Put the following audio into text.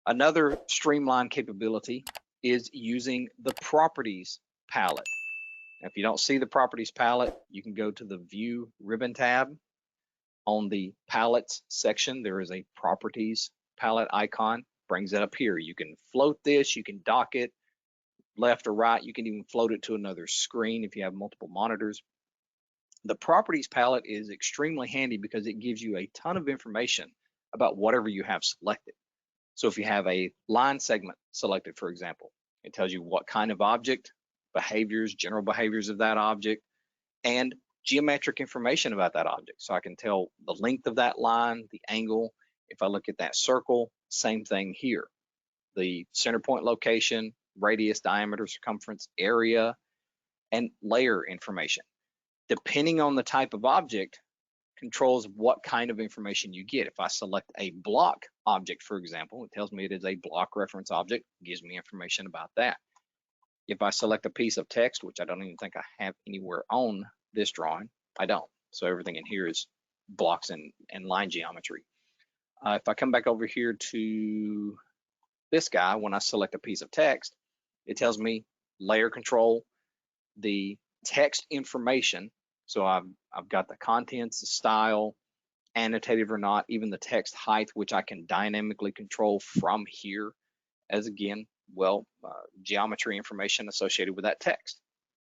Another streamlined capability is using the properties palette. Now, if you don't see the properties palette, you can go to the View ribbon tab. On the palettes section, there is a properties palette icon, brings it up here. You can float this, you can dock it left or right, you can even float it to another screen if you have multiple monitors. The properties palette is extremely handy because it gives you a ton of information about whatever you have selected. So if you have a line segment selected, for example, it tells you what kind of object, behaviors, general behaviors of that object, and geometric information about that object. So I can tell the length of that line, the angle. If I look at that circle, same thing here. The center point location, radius, diameter, circumference, area, and layer information. Depending on the type of object, controls what kind of information you get. If I select a block object, for example, it tells me it is a block reference object, gives me information about that. If I select a piece of text, which I don't even think I have anywhere on this drawing, I don't. So everything in here is blocks and line geometry. If I come back over here to this guy, when I select a piece of text, it tells me layer control, the text information. So I've got the contents, the style, annotated or not, even the text height, which I can dynamically control from here as, again, well, geometry information associated with that text.